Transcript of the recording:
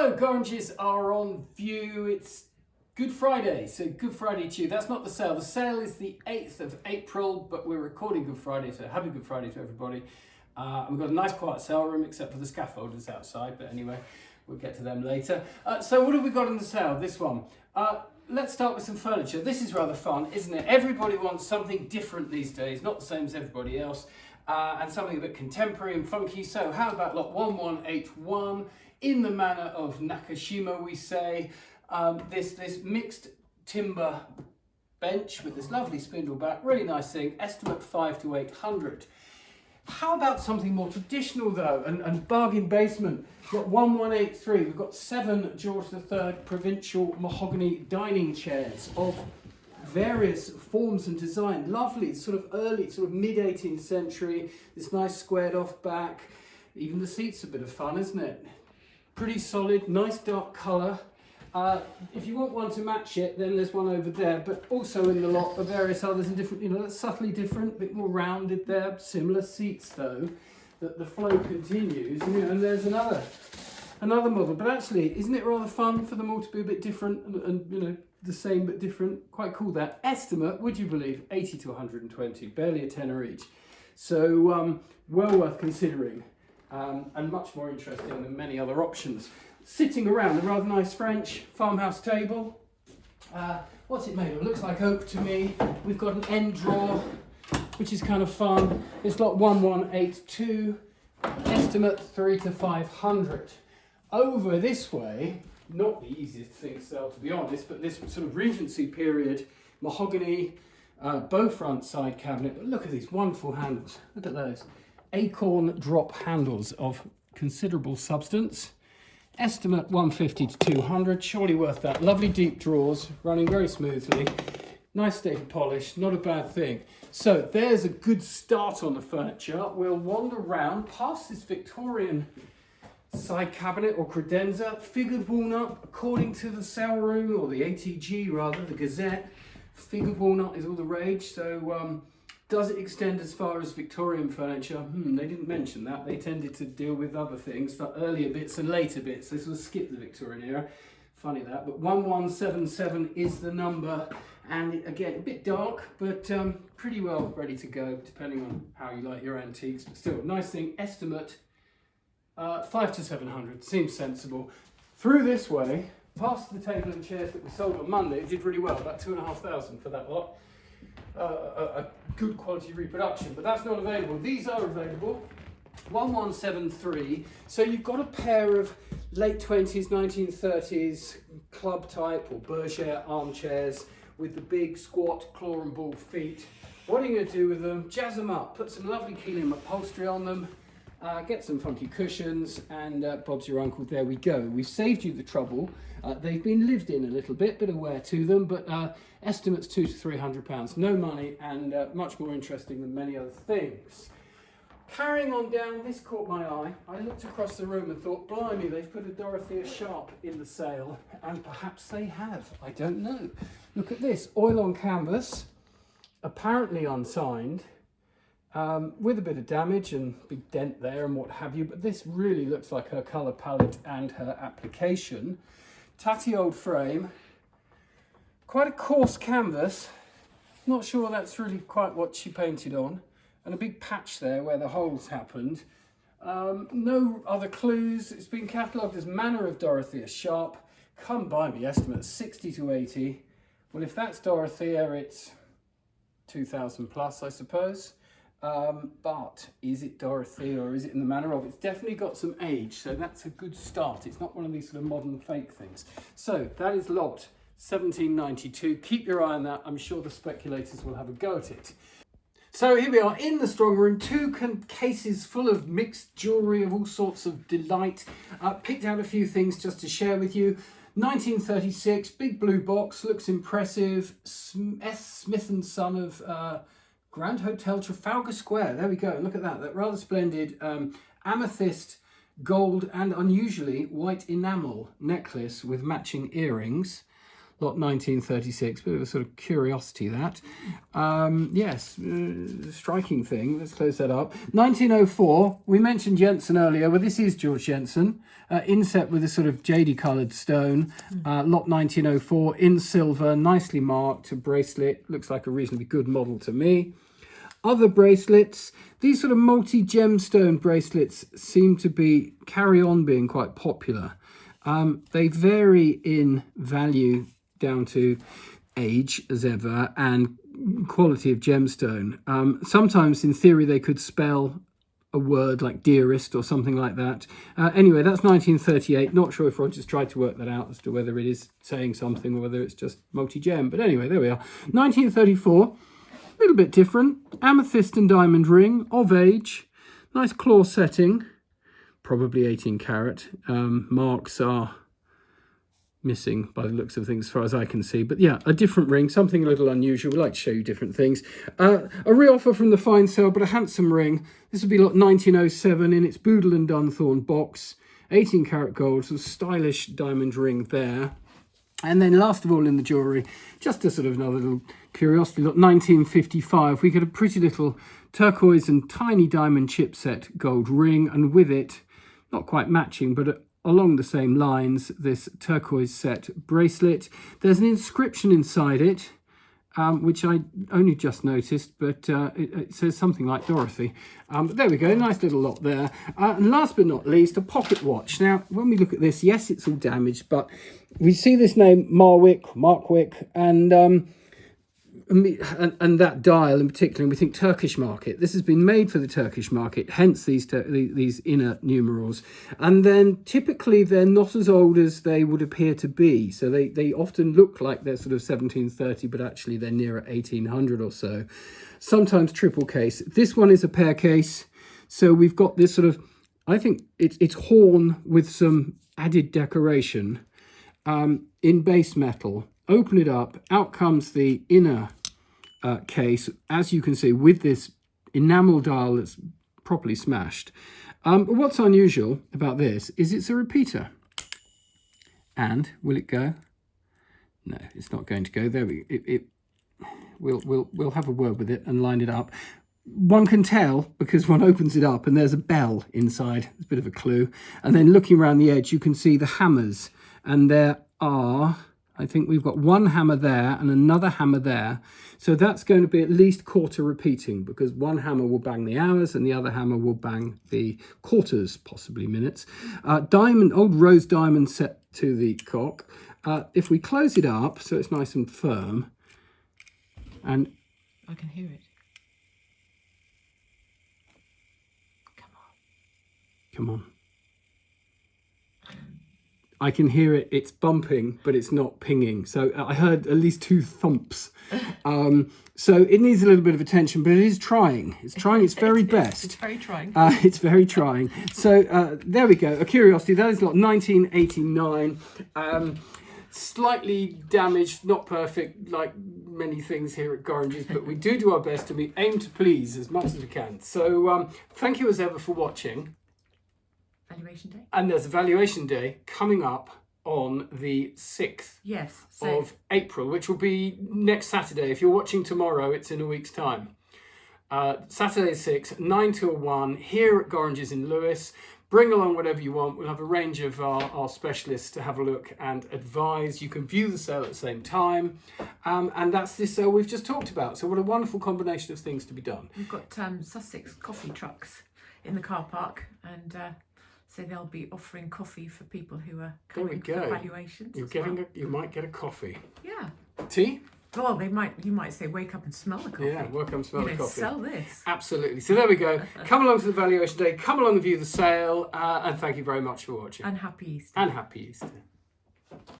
Hello, Gorringes are on view. It's Good Friday, so Good Friday to you. That's not the sale. The sale is the 8th of April, but we're recording Good Friday, so happy Good Friday to everybody. We've got a nice quiet sale room, except for the scaffolders outside, but anyway, we'll get to them later. So what have we got in the sale? This one. Let's start with some furniture. This is rather fun, isn't it? Everybody wants something different these days, not the same as everybody else, and something a bit contemporary and funky. So how about lot 1181? In the manner of Nakashima, we say, this mixed timber bench with this lovely spindle back, really nice thing, estimate 5 to 800. How about something more traditional though, and bargain basement? We've got 1183, we've got 7 George III provincial mahogany dining chairs of various forms and design. Lovely, sort of early, sort of mid-18th century, this nice squared off back. Even the seats are a bit of fun, isn't it? Pretty solid, nice dark colour. If you want one to match it, then there's one over there, but also in the lot are various others in different, that's subtly different, a bit more rounded there, similar seats though, that the flow continues, and there's another model. But actually, isn't it rather fun for them all to be a bit different and the same but different? Quite cool that. Estimate, would you believe, 80 to 120, barely a tenner each. So well worth considering. And much more interesting than many other options. Sitting around a rather nice French farmhouse table. What's it made of? Looks like oak to me. We've got an end drawer, which is kind of fun. It's lot 1182, estimate 3 to 500. Over this way, not the easiest thing to sell to be honest, but this sort of Regency period mahogany bow front side cabinet. But look at these wonderful handles. Look at those. Acorn drop handles of considerable substance. Estimate 150 to 200, surely worth that. Lovely deep drawers, running very smoothly. Nice state of polish, not a bad thing. So there's a good start on the furniture. We'll wander around past this Victorian side cabinet or credenza, figured walnut, according to the sale room, or the ATG rather, the Gazette. Figured walnut is all the rage, so does it extend as far as Victorian furniture? They didn't mention that. They tended to deal with other things, the earlier bits and later bits. They sort of skip the Victorian era. Funny that. But 1177 is the number. And again, a bit dark, but pretty well ready to go, depending on how you like your antiques. But still, nice thing. Estimate 5 to 700. Seems sensible. Through this way, past the table and chairs that we sold on Monday, it did really well. About 2,500 for that lot. A good quality reproduction, but that's not available. These are available. 1173. So you've got a pair of late 20s, 1930s club type or bergère armchairs with the big squat claw and ball feet. What are you going to do with them? Jazz them up, put some lovely Keeling upholstery on them, get some funky cushions, and Bob's your uncle. There we go. We've saved you the trouble. They've been lived in a little bit of wear to them, but estimates 200 to 300 pounds. No money, and much more interesting than many other things. Carrying on down, this caught my eye. I looked across the room and thought, blimey, they've put a Dorothea Sharp in the sale, and perhaps they have. I don't know. Look at this, oil on canvas, apparently unsigned, with a bit of damage and big dent there and what have you, but this really looks like her colour palette and her application. Tatty old frame, quite a coarse canvas, not sure that's really quite what she painted on, and a big patch there where the holes happened. No other clues. It's been catalogued as manner of Dorothea Sharp. Come by me, estimate 60 to 80. Well, if that's Dorothea, it's 2,000 plus, I suppose. But is it Dorothea or is it in the manner of? It's definitely got some age, so that's a good start. It's not one of these sort of modern fake things. So that is lot 1792. Keep your eye on that. I'm sure the speculators will have a go at it. So here we are in the strong room, 2 cases full of mixed jewellery of all sorts of delight. Picked out a few things just to share with you. 1936, big blue box, looks impressive. S. Smith and Son of Grand Hotel Trafalgar Square. There we go. Look at that. That rather splendid amethyst, gold and unusually white enamel necklace with matching earrings. lot 1936. Bit of a sort of curiosity that. Yes, striking thing. Let's close that up. 1904. We mentioned Jensen earlier. Well, this is George Jensen. Inset with a sort of jady coloured stone. Lot 1904 in silver, nicely marked. A bracelet. Looks like a reasonably good model to me. Other bracelets, these sort of multi-gemstone bracelets seem to carry on being quite popular. They vary in value down to age as ever and quality of gemstone. Sometimes in theory they could spell a word like dearest or something like that. Anyway, that's 1938. Not sure if Roger's tried to work that out as to whether it is saying something or whether it's just multi-gem. But anyway, there we are. 1934. A little bit different. Amethyst and diamond ring of age. Nice claw setting. Probably 18 carat. Marks are missing by the looks of things as far as I can see. But yeah, a different ring. Something a little unusual. We like to show you different things. A re-offer from the fine sale, but a handsome ring. This will be lot 1907 in its Boodle and Dunthorne box. 18 carat gold. So stylish diamond ring there. And then last of all in the jewellery, just a sort of another little curiosity, look, 1955, we get a pretty little turquoise and tiny diamond chipset gold ring, and with it, not quite matching, but along the same lines, this turquoise set bracelet. There's an inscription inside it, which I only just noticed, but it says something like Dorothy. But there we go, nice little lot there. And last but not least, a pocket watch. Now, when we look at this, yes, it's all damaged, but we see this name Markwick, and that dial in particular, and we think Turkish market. This has been made for the Turkish market, hence these inner numerals. And then typically they're not as old as they would appear to be. So they often look like they're sort of 1730, but actually they're nearer 1800 or so. Sometimes triple case. This one is a pair case. So we've got this sort of, I think it's horn with some added decoration in base metal. Open it up, out comes the inner case, as you can see, with this enamel dial that's properly smashed. But what's unusual about this is it's a repeater. And will it go? No, it's not going to go. There we'll have a word with it and line it up. One can tell because one opens it up and there's a bell inside. It's a bit of a clue. And then looking around the edge, you can see the hammers, and there are, I think we've got one hammer there and another hammer there. So that's going to be at least quarter repeating, because one hammer will bang the hours and the other hammer will bang the quarters, possibly minutes. Diamond, old rose diamond set to the cock. If we close it up so it's nice and firm, and I can hear it. Come on. Come on. I can hear it, it's bumping, but it's not pinging. So I heard at least 2 thumps. So it needs a little bit of attention, but it is trying. It's trying its very best. It's very trying. It's very trying. So there we go, a curiosity. That is lot 1989. Slightly damaged, not perfect, like many things here at Gorringes, but we do our best, and we aim to please as much as we can. So thank you as ever for watching. Valuation day. And there's a valuation day coming up on the 6th of April, which will be next Saturday. If you're watching tomorrow, it's in a week's time. Saturday 6, 9 till 1, here at Gorringes in Lewes. Bring along whatever you want. We'll have a range of our specialists to have a look and advise. You can view the sale at the same time. And that's this sale we've just talked about. So what a wonderful combination of things to be done. We've got Sussex Coffee Trucks in the car park, and so they'll be offering coffee for people who are coming for valuations. You might get a coffee. Yeah. Tea? Well, you might say, wake up and smell the coffee. Yeah, wake up and smell the coffee. Sell this. Absolutely. So there we go. Come along to the valuation day. Come along and view the sale. And thank you very much for watching. And happy Easter. And happy Easter.